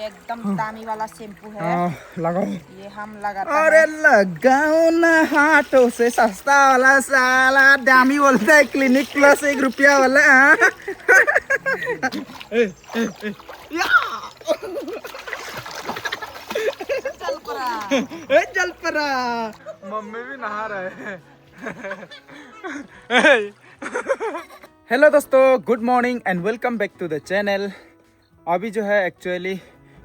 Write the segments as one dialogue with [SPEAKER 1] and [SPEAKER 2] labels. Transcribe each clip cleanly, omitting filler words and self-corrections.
[SPEAKER 1] एकदम दामी वाला शैम्पू है।
[SPEAKER 2] लगाओ।
[SPEAKER 1] ये हम लगाते
[SPEAKER 2] अरे
[SPEAKER 1] हैं।
[SPEAKER 2] लगाओ ना हाथों से सस्ता वाला साला दामी बोलता है क्लिनिक प्लस 1 रुपया वाला।
[SPEAKER 1] चल पड़ा।
[SPEAKER 2] चल पड़ा। मम्मी भी नहा रहे हैं। हेलो दोस्तों, good morning and welcome back to the channel. अभी जो है एक्चुअली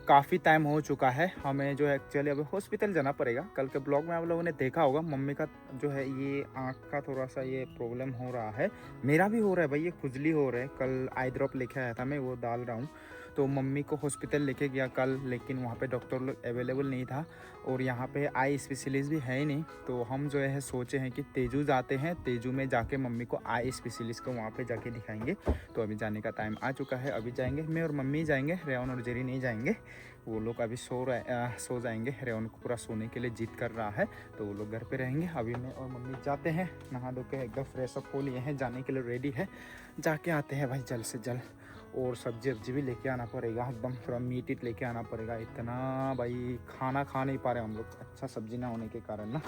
[SPEAKER 2] काफ़ी टाइम हो चुका है, हमें जो है एक्चुअली अभी हॉस्पिटल जाना पड़ेगा। कल के ब्लॉग में आप लोगों ने देखा होगा मम्मी का जो है ये आँख का थोड़ा सा ये प्रॉब्लम हो रहा है। मेरा भी हो रहा है भाई, ये खुजली हो रहा है। कल आई ड्रॉप लेके आया था मैं, वो डाल रहा हूँ। तो मम्मी को हॉस्पिटल लेके गया कल, लेकिन वहाँ पे डॉक्टर लोग अवेलेबल नहीं था और यहाँ पे आई स्पेशलिस्ट भी है ही नहीं। तो हम जो है सोचे हैं कि तेजू जाते हैं, तेजू में जाके मम्मी को आई स्पेशलिस्ट को वहाँ पे जाके दिखाएंगे। तो अभी जाने का टाइम आ चुका है, अभी जाएंगे। मैं और मम्मी जाएंगे, रेवन और जेरी नहीं जाएंगे। वो लोग अभी सो जाएंगे। रेवन को पूरा सोने के लिए जिद कर रहा है, तो वो लोग घर पे रहेंगे। अभी मैं और मम्मी जाते हैं, नहा धो के एकदम फ्रेश अप हो लिए हैं, जाने के लिए रेडी है। जाके आते हैं भाई जल्द से जल्द। और सब्जी वब्जी भी लेके आना पड़ेगा, एकदम थोड़ा मीट ईट लेके आना पड़ेगा। इतना भाई खाना खा नहीं पा रहे हम लोग, अच्छा सब्जी ना होने के कारण ना।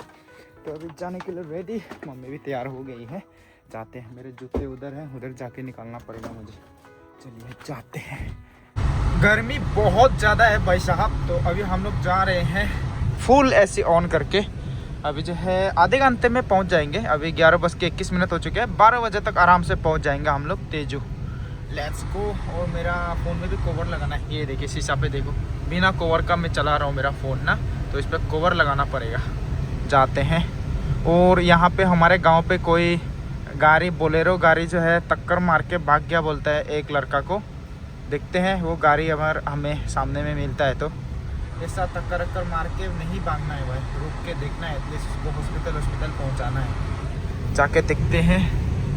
[SPEAKER 2] तो अभी जाने के लिए रेडी, मम्मी भी तैयार हो गई है। जाते हैं, मेरे जूते उधर हैं, उधर जाके निकालना पड़ेगा मुझे। चलिए जाते हैं। गर्मी बहुत ज़्यादा है भाई साहब, तो अभी हम लोग जा रहे हैं फुल एसी ऑन करके। अभी जो है आधे घंटे में पहुंच जाएंगे। अभी 11:21 हो चुके हैं, 12 बजे तक आराम से पहुंच जाएंगे हम लोग तेजू। Let's go. और मेरा फ़ोन में भी कवर लगाना है, ये देखिए शीशा पे देखो, बिना कवर का मैं चला रहा हूँ मेरा फ़ोन ना, तो इस पर कवर लगाना पड़ेगा। जाते हैं। और यहाँ पे हमारे गांव पे कोई गाड़ी, बोलेरो गाड़ी जो है टक्कर मार के भाग गया बोलता है एक लड़का को। देखते हैं वो गाड़ी अगर हमें सामने में मिलता है तो। ऐसा टक्कर मार के नहीं भागना है भाई, रुक के देखना है, एटलीस्ट उसको हॉस्पिटल पहुँचाना है। जाके देखते हैं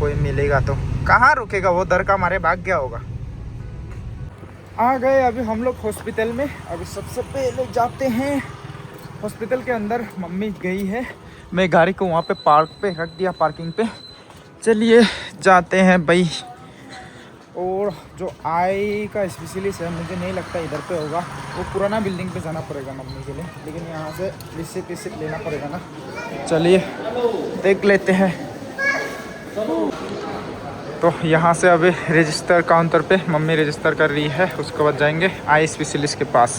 [SPEAKER 2] कोई मिलेगा तो। कहाँ रुकेगा वो, डर का मारे भाग गया होगा। आ गए अभी हम लोग हॉस्पिटल में। अभी सबसे पहले जाते हैं हॉस्पिटल के अंदर। मम्मी गई है, मैं गाड़ी को वहाँ पे पार्क पे रख दिया, पार्किंग पे। चलिए जाते हैं भाई। और जो आई का स्पेशलिस्ट है, मुझे नहीं लगता इधर पे होगा, वो पुराना बिल्डिंग पे जाना पड़ेगा मम्मी के लिए, लेकिन यहाँ से रिसिप्ट लेना पड़ेगा ना। चलिए देख लेते हैं। तो यहाँ से अभी रजिस्टर काउंटर पे मम्मी रजिस्टर कर रही है, उसके बाद जाएंगे आई स्पेशलिस्ट के पास।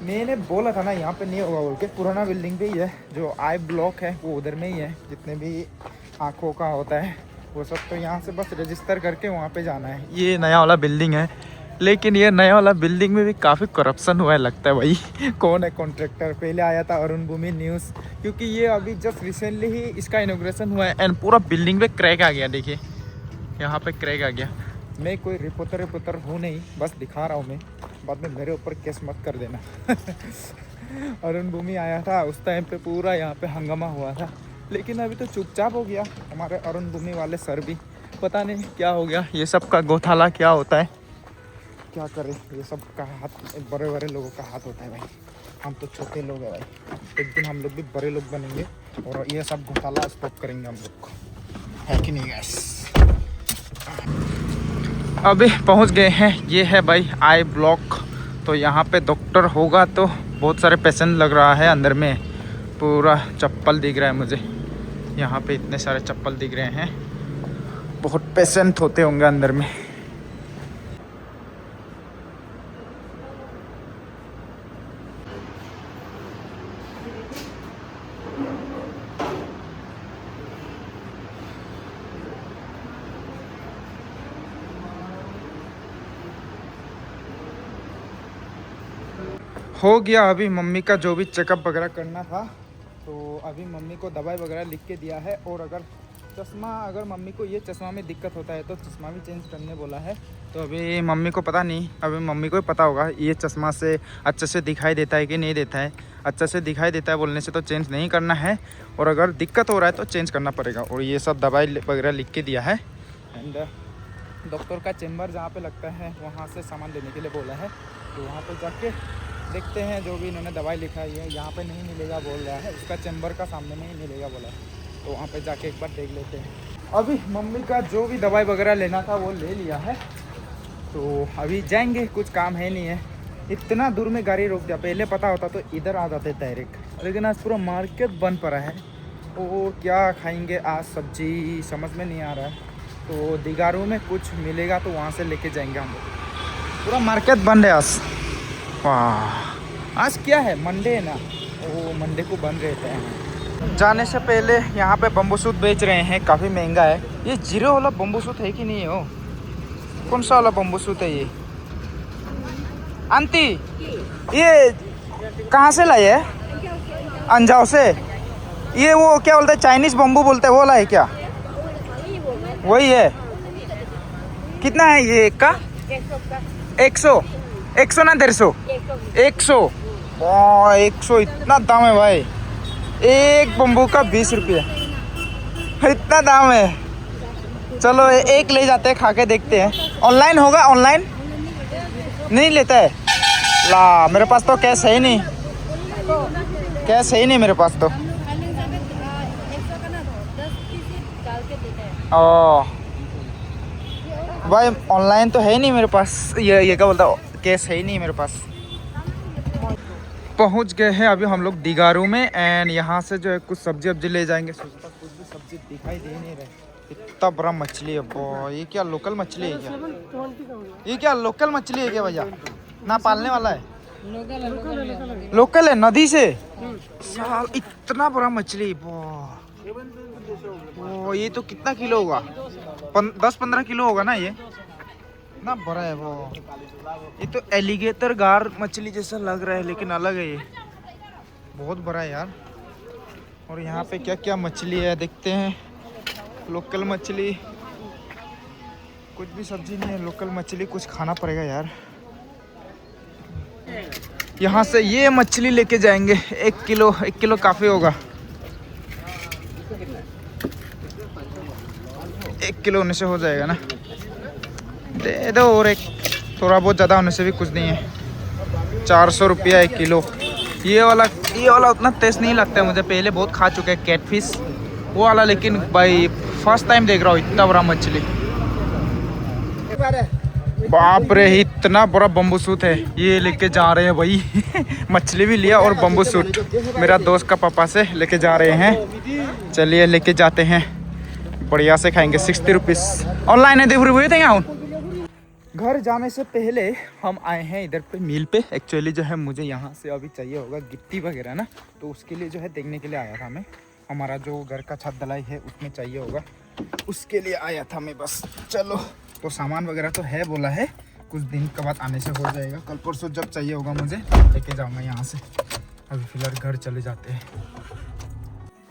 [SPEAKER 2] मैंने बोला था ना यहाँ पे नहीं होगा बोल के, पुराना बिल्डिंग पे ही है। जो आई ब्लॉक है वो उधर में ही है, जितने भी आँखों का होता है वो सब। तो यहाँ से बस रजिस्टर करके वहाँ पे जाना है। ये नया वाला बिल्डिंग है, लेकिन ये नया वाला बिल्डिंग में भी काफ़ी करप्शन हुआ है लगता है भाई। कौन है कॉन्ट्रैक्टर? पहले आया था अरुण भूमि न्यूज़, क्योंकि ये अभी जस्ट रिसेंटली ही इसका इनॉग्रेशन हुआ है। एंड पूरा बिल्डिंग पे क्रैक आ गया, देखिए यहाँ पे क्रैक आ गया। मैं कोई रिपोर्टर हूँ नहीं, बस दिखा रहा हूँ मैं, बाद में मेरे ऊपर केस मत कर देना। अरुण भूमि आया था उस टाइम पे, पूरा यहाँ पे हंगामा हुआ था, लेकिन अभी तो चुपचाप हो गया। हमारे अरुण भूमि वाले सर भी पता नहीं क्या हो गया। ये सब का गोथाला क्या होता है, क्या करें, ये सब का हाथ बड़े बड़े लोगों का हाथ होता है भाई। हम तो छोटे लोग हैं भाई, एक दिन हम लोग भी बड़े लोग बनेंगे और ये सब घोटाला स्टॉप करेंगे हम लोग को, है कि नहीं गैस। अभी पहुंच गए हैं, ये है भाई आई ब्लॉक। तो यहाँ पे डॉक्टर होगा, तो बहुत सारे पेशेंट लग रहा है अंदर में। पूरा चप्पल दिख रहा है मुझे, यहाँ पे इतने सारे चप्पल दिख रहे हैं, बहुत पेशेंट होते होंगे अंदर में। हो गया अभी मम्मी का जो भी चेकअप वगैरह करना था। तो अभी मम्मी को दवाई वगैरह लिख के दिया है। और अगर चश्मा, अगर मम्मी को ये चश्मा में दिक्कत होता है तो चश्मा भी चेंज करने बोला है। तो अभी मम्मी को पता नहीं, अभी मम्मी को ही पता होगा ये चश्मा से अच्छे से दिखाई देता है कि नहीं देता है। अच्छे से दिखाई देता है बोलने से तो चेंज नहीं करना है, और अगर दिक्कत हो रहा है तो चेंज करना पड़ेगा। और ये सब दवाई वगैरह लिख के दिया है। एंड डॉक्टर का चेम्बर जहाँ पे लगता है वहाँ से सामान लेने के लिए बोला है। तो वहाँ पे जाके देखते हैं, जो भी इन्होंने दवाई लिखाई है यहाँ पे नहीं मिलेगा बोल रहा है, उसका चेम्बर का सामने में ही मिलेगा बोला है। तो वहाँ पे जाके एक बार देख लेते हैं। अभी मम्मी का जो भी दवाई वगैरह लेना था वो ले लिया है। तो अभी जाएंगे, कुछ काम है नहीं है। इतना दूर में गाड़ी रोक दिया, पहले पता होता तो इधर आ जाते डायरेक्ट, लेकिन आज पूरा मार्केट बंद पड़ा है। और क्या खाएंगे आज, सब्जी समझ में नहीं आ रहा है। तो दिगारू में कुछ मिलेगा तो वहाँ से लेके जाएंगे हम लोग। पूरा मार्केट बंद है आज। वाह, आज क्या है, मंडे है ना, वो मंडे को बंद रहते हैं। जाने से पहले यहाँ पे बम्बू सूट बेच रहे हैं, काफ़ी महंगा है। ये जीरो वाला बम्बू सूट है कि नहीं हो, कौन सा वाला बम्बू सूट है ये? आंटी ये कहाँ से लाई है? अंजाव से। ये वो क्या बोलते हैं, चाइनीज बम्बू बोलते हैं, वो लाई क्या? वही है। कितना है ये एक का? 100 100 ना 150? 100। 100 इतना दाम है भाई, एक बम्बू का 20 रुपये, इतना दाम है। चलो एक ले जाते हैं, खा के देखते हैं। ऑनलाइन होगा? ऑनलाइन नहीं लेता है ला, मेरे पास तो कैश है ही नहीं, कैश है ही नहीं मेरे पास तो। ओ भाई, ऑनलाइन तो है ही नहीं मेरे पास, ये क्या बोलता, कैश है ही नहीं मेरे पास। पहुंच गए हैं अभी हम लोग दिगारू में, एंड यहाँ से जो है कुछ सब्जी वब्जी ले जाएंगे। सोचता कुछ भी सब्जी दिखाई दे नहीं रहे, इतना बड़ा मछली है। ये क्या लोकल मछली है क्या? ये क्या लोकल मछली है क्या भैया? ना पालने वाला है? लोकल है, नदी से। साल इतना बड़ा मछली, ये तो कितना किलो होगा? 10-15 किलो होगा ना ये, इतना बड़ा है वो। ये तो एलिगेटर गार मछली जैसा लग रहा है, लेकिन अलग है ये, बहुत बड़ा है यार। और यहाँ पे क्या क्या मछली है देखते हैं। लोकल मछली, कुछ भी सब्जी नहीं है, लोकल मछली कुछ खाना पड़ेगा यार। यहाँ से ये मछली लेके जाएंगे, 1 किलो काफ़ी होगा। 1 किलो होने से हो जाएगा ना, दे दो। और एक थोड़ा बहुत ज़्यादा होने से भी कुछ नहीं है। 400 रुपया 1 किलो। ये वाला उतना टेस्ट नहीं लगता है मुझे, पहले बहुत खा चुके हैं कैटफिश वो वाला, लेकिन भाई फर्स्ट टाइम देख रहा हूँ इतना बड़ा मछली। बाप रे, इतना बड़ा बम्बू सूट है, ये लेके जा रहे हैं भाई। मछली भी लिया और बम्बू सूट मेरा दोस्त का पापा से लेके जा रहे हैं। चलिए लेके जाते हैं, बढ़िया से खाएंगे। 60 रुपीज़ ऑनलाइन है, देख रहे थे यहाँ। घर जाने से पहले हम आए हैं इधर पे मिल पे। एक्चुअली जो है मुझे यहाँ से अभी चाहिए होगा गिट्टी वगैरह ना, तो उसके लिए जो है देखने के लिए आया था मैं। हमारा जो घर का छत ढलाई है उसमें चाहिए होगा, उसके लिए आया था मैं बस। चलो, तो सामान वगैरह तो है बोला है, कुछ दिन के बाद आने से हो जाएगा। कल परसों जब चाहिए होगा मुझे लेके जाऊँगा यहाँ से। अभी फिलहाल घर चले जाते हैं।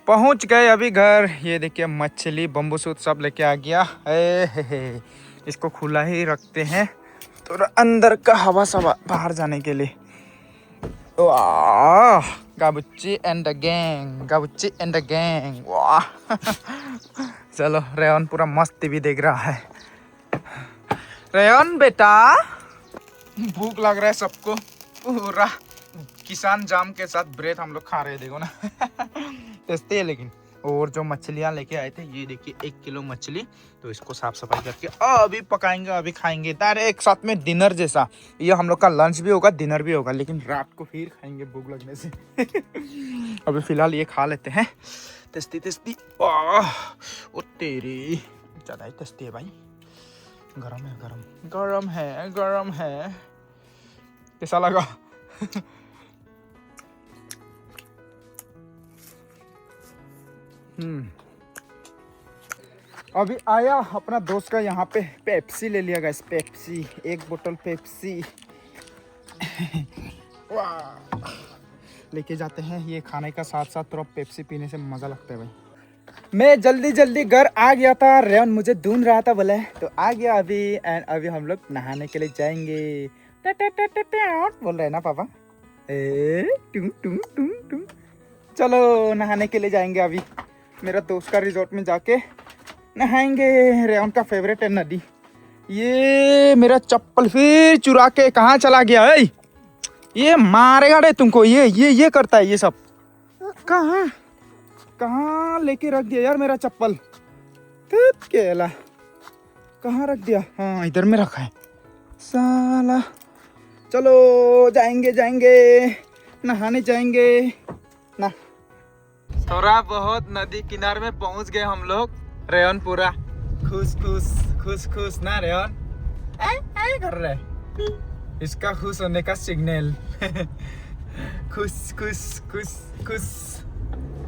[SPEAKER 2] पहुँच गए अभी घर। ये देखिए मछली, बम्बू सूट सब लेके आ गया। इसको खुला ही रखते हैं, थोड़ा अंदर का हवा सवा बाहर जाने के लिए। वाह, गाबुच्ची एंड द गैंग, गाबुच्ची एंड द गैंग, वाह। चलो, रेयन पूरा मस्त टीवी देख रहा है। रेयन बेटा, भूख लग रहा है सबको, पूरा किसान जाम के साथ ब्रेड हम लोग खा रहे हैं, देखो ना। टेस्टी है लेकिन। और जो मछलियाँ लेके आए थे, ये देखिए 1 किलो मछली, तो इसको साफ सफाई करके अभी पकाएंगे, अभी खाएंगे तारे एक साथ में डिनर जैसा। ये हम लोग का लंच भी होगा, डिनर भी होगा, लेकिन रात को फिर खाएंगे भूख लगने से। अभी फिलहाल ये खा लेते हैं। टेस्टी टेस्टी, ओ तेरी, ज़्यादा ही टेस्टी है भाई। गरम है, गरम है, गरम है। कैसा लगा? अभी आया अपना दोस्त का यहाँ पे पेप्सी ले लिया गाइस, पेप्सी, 1 बोतल पेप्सी। वाह, लेके जाते हैं। ये खाने का साथ साथ थोड़ा पेप्सी पीने से मज़ा लगता है भाई। मैं जल्दी घर आ गया था, रेयन मुझे ढूंढ रहा था बोले, तो आ गया अभी। एंड अभी हम लोग नहाने के लिए जाएंगे। बोल रहे हैं ना पापा, टुंग टुंग टुंग टुंग। चलो नहाने के लिए जाएंगे अभी। मेरा दोस्त का रिजॉर्ट में जाके नहाएंगे। रेयन का फेवरेट है नदी। ये मेरा चप्पल फिर चुरा के कहाँ चला गया है? ये मारेगा रे तुमको, ये करता है ये सब। कहाँ लेके रख दिया यार मेरा चप्पल? केला कहाँ रख दिया? हाँ, इधर में रखा है। साला। चलो जाएंगे जाएंगे नहाने जाएंगे ना। थोड़ा बहुत नदी किनारे में पहुंच गए हम लोग। रेयन पूरा खुश खुश खुश खुश ना रेयन ऐ कर रहे, इसका खुश होने का सिग्नल। खुश खुश खुश खुश।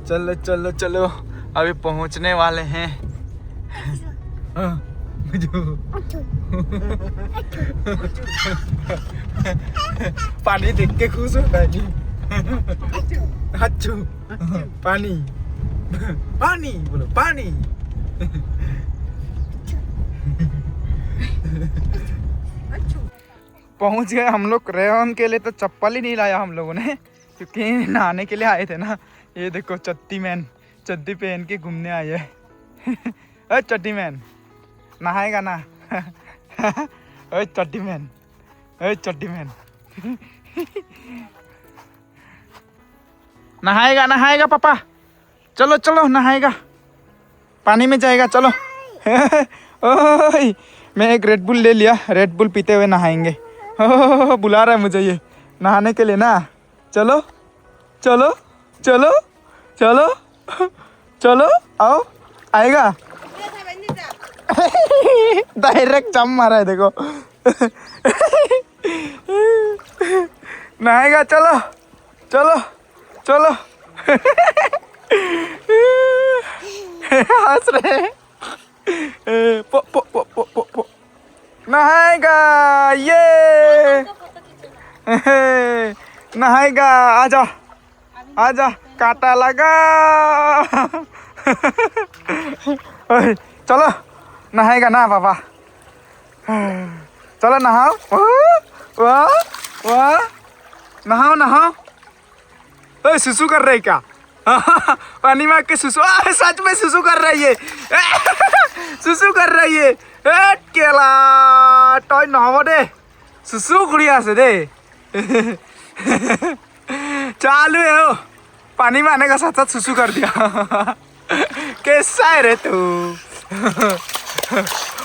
[SPEAKER 2] चलो चलो चलो अभी पहुंचने वाले हैं। पानी देख के खुश होता है जी। अच्छू पानी पानी बोलो पानी। पहुंच गए हम लोग। रेयन के लिए तो चप्पल ही नहीं लाया हम लोगों ने, क्योंकि नहाने के लिए आए थे ना। ये देखो चट्टी मैन चड्डी पहन के घूमने आए है। अरे चड्डी मैन नहाएगा ना? अरे चड्डी मैन, अरे चड्डी मैन नहाएगा नहाएगा पापा। चलो चलो नहाएगा, पानी में जाएगा चलो। ओए मैं एक रेड बुल ले लिया, रेड बुल पीते हुए नहाएंगे। बुला रहा है मुझे ये नहाने के लिए ना। चलो चलो चलो चलो चलो आओ, आएगा। डायरेक्ट जम मारा है देखो। नहाएगा चलो चलो चलो। हंस रहे। पो पो पो पो पो पो नहाएगा ये। नहाएगा, आजा आजा कांटा लगा। चलो नहाएगा ना पापा? चलो नहाओ। वाह वाह नहाओ नहाओ। ओए सुसु कर रही क्या? पानी में के सुसु, सच में सुसु कर रही है। सुसु कर रही है। केला टॉय नहाओ दे, सुसु गुड़िया से दे। चालू है वो, पानी में आने का साथ साथ सुसु कर दिया। कैसा है रे तू?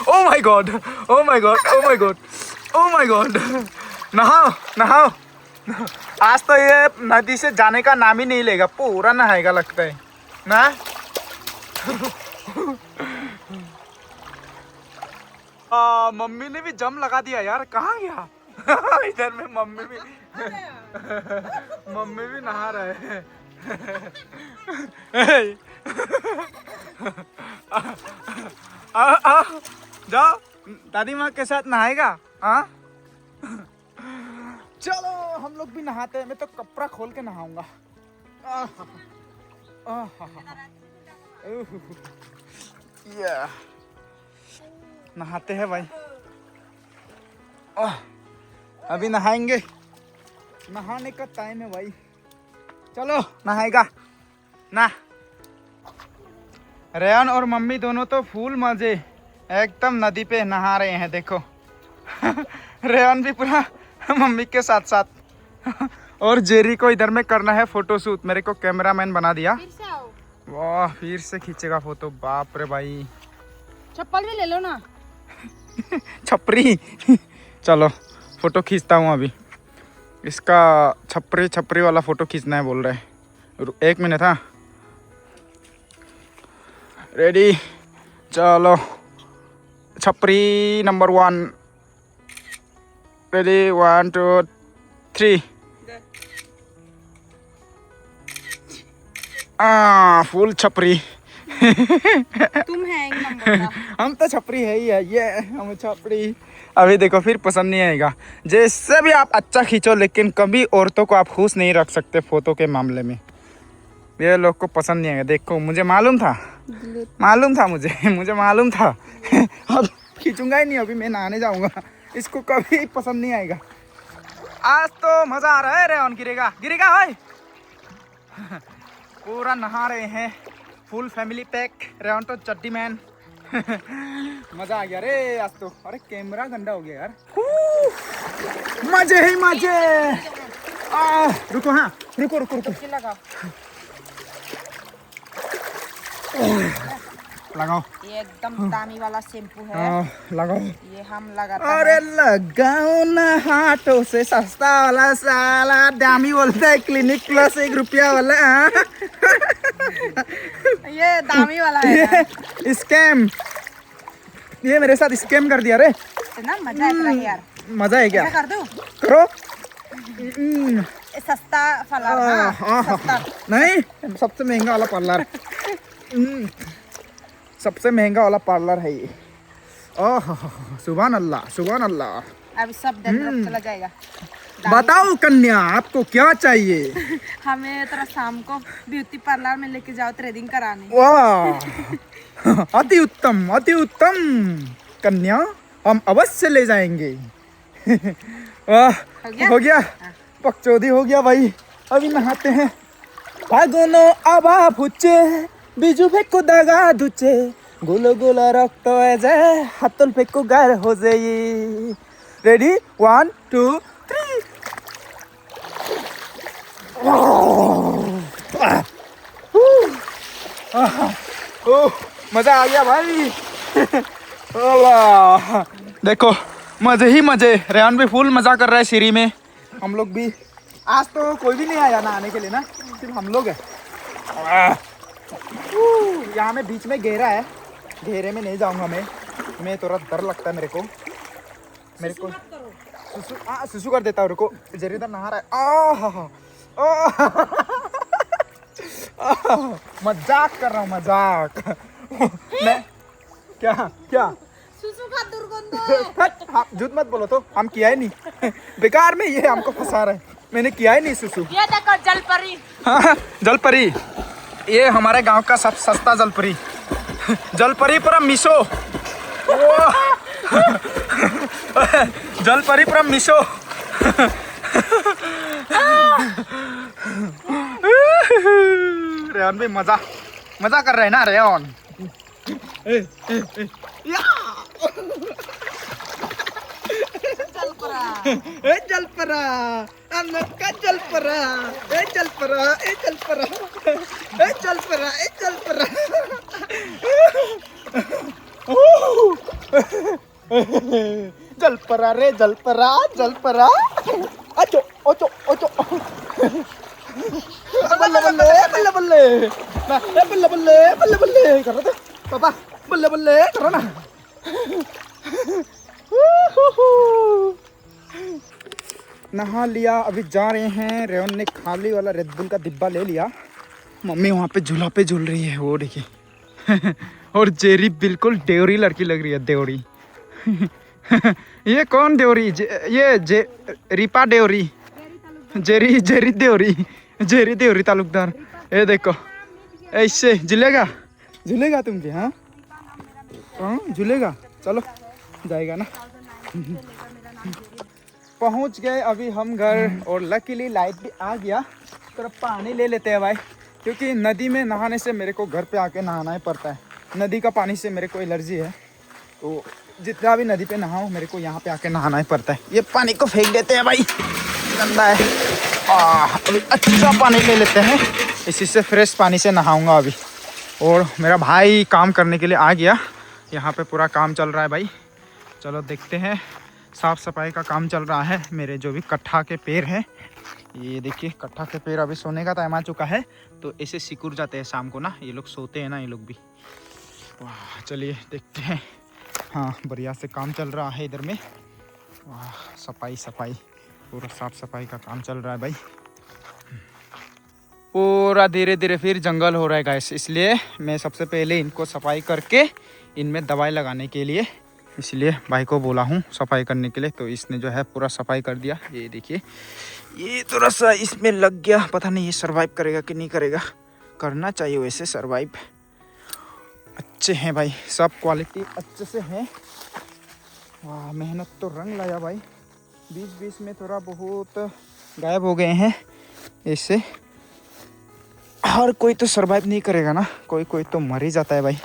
[SPEAKER 2] Oh my God oh my God oh my God oh my God. नहाओ नहाओ। आज तो ये नदी से जाने का नाम ही नहीं लेगा, पूरा नहाएगा लगता है ना। मम्मी ने भी जम लगा दिया यार, कहाँ गया? इधर में मम्मी भी नहा रहे हैं। जाओ दादी माँ के साथ नहाएगा। हाँ चलो हम लोग भी नहाते हैं। मैं तो कपड़ा खोल के नहाऊंगा। नहाते हैं भाई। अभी नहाएंगे, नहाने का टाइम है भाई। चलो नहाएगा ना। रेयन और मम्मी दोनों तो फुल मजे, एकदम नदी पे नहा रहे हैं देखो। रेयन भी पूरा मम्मी के साथ साथ। और जेरी को इधर में करना है फोटो शूट, मेरे को कैमरामैन बना दिया। वाह फिर से खींचेगा फोटो, बाप रे भाई।
[SPEAKER 1] चप्पल भी ले लो ना।
[SPEAKER 2] छपरी। चलो फोटो खींचता हूँ अभी। इसका छपरी छपरी वाला फोटो खींचना है बोल रहे। 1 मिनट। हाँ रेडी, चलो छपरी नंबर 1। रेडी 1 2 3। फुल छपरी।
[SPEAKER 1] तुम है एक नंबर का।
[SPEAKER 2] हम तो छपरी है ही है, ये हम छपरी। अभी देखो फिर पसंद नहीं आएगा। जैसे भी आप अच्छा खींचो, लेकिन कभी औरतों को आप खुश नहीं रख सकते फोटो के मामले में। ये लोग को पसंद नहीं आएगा। देखो मुझे मालूम था मुझे मालूम था। अब खींचूंगा ही नहीं, अभी मैं नहाने जाऊंगा। इसको कभी पसंद नहीं आएगा। आज तो मजा आ रहा है। रेयन गिरेगा गिरेगा भाई। पूरा नहा रहे हैं, फुल फैमिली पैक। रेयन तो चड्डी मैन। मजा आ गया रे आज तो। अरे कैमरा गंदा हो गया यार। मजे ही मजे। रुको, हाँ रुको रुको रुको। लगाओ।
[SPEAKER 1] ये एकदम दामी वाला शैम्पू है।
[SPEAKER 2] लगाओ।
[SPEAKER 1] ये हम लगाते
[SPEAKER 2] अरे
[SPEAKER 1] हैं।
[SPEAKER 2] लगाओ ना हाथों से, सस्ता वाला साला दामी बोलता है, क्लिनिक प्लस 1 रुपया वाला।
[SPEAKER 1] ये दामी वाला है ना।
[SPEAKER 2] ये स्कैम, ये मेरे साथ स्कैम कर दिया रे।
[SPEAKER 1] ना मजा है यार।
[SPEAKER 2] मजा है क्या?
[SPEAKER 1] ऐसा कर दो।
[SPEAKER 2] करो।
[SPEAKER 1] सस्ता पार्लर ना, सस्ता।
[SPEAKER 2] नहीं, सबसे महंगा वाला पार्लर। सबसे महंगा वाला पार्लर है ये। ओह सुभान अल्लाह, सुभान अल्लाह।
[SPEAKER 1] अब सब डैंड्रफ चला जाएगा।
[SPEAKER 2] बताओ कन्या, आपको क्या चाहिए?
[SPEAKER 1] हमें तरह शाम को ब्यूटी पार्लर में लेके जाओ थ्रेडिंग कराने।
[SPEAKER 2] वाह, अति उत्तम, अति उत्तम कन्या, हम अवश्य ले जाएंगे। वाह, हो गया? पकचौदी हो गया भाई। अभी नहाते हैं। फागुनो आबा फुचे बिजू फेंको दागा दुचे, गोलो गोला रक्त जाए हाथल फेंको गार हो जाए। रेडी 1 2 3। मजा आ गया भाई। देखो मजे ही मजे। रेहान भी फुल मजा कर रहा है सीरी में। हम लोग भी आज तो कोई भी नहीं आया नहाने के लिए ना, सिर्फ हम लोग है। यहाँ में बीच में गहरा है, गहरे में नहीं जाऊंगा मैं थोड़ा डर लगता है मेरे को। सुसु कर देता हूँ। रुको, जरीदार नहा रहा है। मजाक कर रहा हूँ, मजाक। मैं क्या क्या
[SPEAKER 1] सुसु का दुर्गंध।
[SPEAKER 2] हाँ, झूठ मत बोलो तो, हम किया ही नहीं। बेकार में ये हमको फंसा रहा है। मैंने किया ही नहीं सुसु।
[SPEAKER 1] ये देखो जलपरी।
[SPEAKER 2] हाँ, जलपरी, ये हमारे गांव का सब सस्ता जलपरी। जलपरी पूरा मिशो। जलपरी पूरा मिशो। रेहान भी मजा कर रहे हैं ना रेहान। जलपरा अनका जलपरा, जलपरा, जलपरा, जलपरा, जलपरा। जलपरा रे जलपरा, जलपरा। अचो ओचो ओचो। बल्ले बल्ले बल्ले बल्ले, बल्ले बल्ले बल्ले बल्ले करो तो पापा, बल्ले बल्ले करो ना। नहा लिया, अभी जा रहे हैं। रेहान ने खाली वाला रेड बुल का डिब्बा ले लिया। मम्मी वहाँ पे झूला पे झूल रही है, वो देखिए। और जेरी बिल्कुल देवरी लड़की लग रही है, देवरी। ये कौन देवरी? Ripa Deori, Jerry Deori, Jerry Deori Talukdar. ये देखो, ऐसे झूलेगा तुम भी? हाँ झूलेगा। चलो जाएगा ना। पहुंच गए अभी हम घर, और लकीली लाइट भी आ गया। थोड़ा पानी ले लेते हैं भाई, क्योंकि नदी में नहाने से मेरे को घर पे आके नहाना ही पड़ता है। नदी का पानी से मेरे को एलर्जी है, तो जितना भी नदी पे नहाऊं मेरे को यहाँ पे आके नहाना ही पड़ता है। ये पानी को फेंक देते हैं भाई, गंदा है। अभी अच्छा पानी ले लेते हैं, इसी से फ्रेश पानी से नहाऊंगा अभी। और मेरा भाई काम करने के लिए आ गया। यहाँ पे पूरा काम चल रहा है भाई। चलो देखते हैं, साफ़ सफाई का काम चल रहा है। मेरे जो भी कट्ठा के पेड़ हैं, ये देखिए कट्ठा के पेड़ अभी सोने का टाइम आ चुका है, तो ऐसे सिकुड़ जाते हैं शाम को ना, ये लोग सोते हैं ना, ये लोग भी। वाह, चलिए देखते हैं। हाँ, बढ़िया से काम चल रहा है इधर में। वाह, सफाई पूरा साफ सफाई का काम चल रहा है भाई। पूरा धीरे धीरे फिर जंगल हो रहा है गाइस, इसलिए मैं सबसे पहले इनको सफाई करके इनमें दवाई लगाने के लिए, इसलिए भाई को बोला हूँ सफाई करने के लिए। तो इसने जो है पूरा सफाई कर दिया। ये देखिए, ये थोड़ा सा इसमें लग गया, पता नहीं ये सरवाइव करेगा कि नहीं करेगा। करना चाहिए वैसे सरवाइव। अच्छे हैं भाई, सब क्वालिटी अच्छे से हैं। वाह, मेहनत तो रंग लाया भाई। बीच में थोड़ा बहुत गायब हो गए हैं। ऐसे हर कोई तो सरवाइव नहीं करेगा ना, कोई तो मर ही जाता है भाई।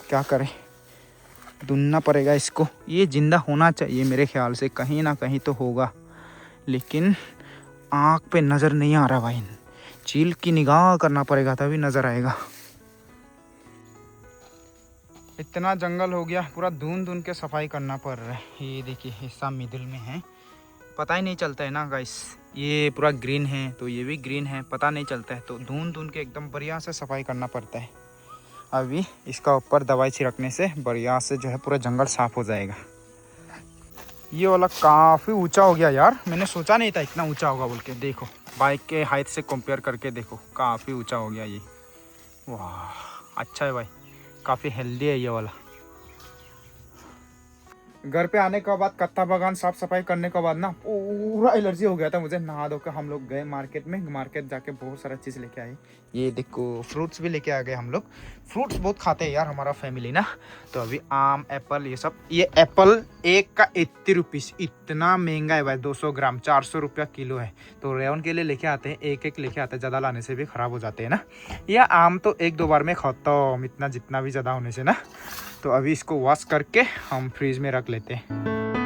[SPEAKER 2] क्या करें, ढूंढना पड़ेगा इसको। ये जिंदा होना चाहिए मेरे ख्याल से, कहीं ना कहीं तो होगा, लेकिन आँख पे नज़र नहीं आ रहा भाई। चील की निगाह करना पड़ेगा तभी नज़र आएगा। इतना जंगल हो गया, पूरा ढूंढ के सफाई करना पड़ रहा है। ये देखिए हिस्सा मिडिल में है, पता ही नहीं चलता है ना गाइस। ये पूरा ग्रीन है तो ये भी ग्रीन है, पता नहीं चलता है, तो ढूंढ के एकदम बढ़िया से सफाई करना पड़ता है। अभी इसका ऊपर दवाई छिड़कने से बढ़िया से जो है पूरा जंगल साफ हो जाएगा। ये वाला काफ़ी ऊंचा हो गया यार, मैंने सोचा नहीं था इतना ऊंचा होगा बोल के। देखो बाइक के हाइट से कंपेयर करके देखो, काफ़ी ऊंचा हो गया ये। वाह अच्छा है भाई, काफ़ी हेल्दी है ये वाला। घर पे आने के बाद कत्ता बागान साफ सफाई करने के बाद ना पूरा एलर्जी हो गया था मुझे। नहा धो के हम लोग गए मार्केट में, मार्केट जाके बहुत सारा चीज़ लेके आए। ये देखो फ्रूट्स भी लेके आ गए हम लोग। फ्रूट्स बहुत खाते हैं यार हमारा फैमिली ना। तो अभी आम, एप्पल, ये सब। ये एप्पल एक का 80 रुपीज़, इतना महंगा है भाई। 200 ग्राम 400 रुपया किलो है। तो रेवन के लिए लेके आते हैं, एक एक लेके आते हैं, ज़्यादा लाने से भी ख़राब हो जाते हैं ना। यह आम तो एक दो बार में खत्म, इतना जितना भी ज़्यादा होने से ना। तो अभी इसको वॉश करके हम फ्रीज में रख लेते हैं।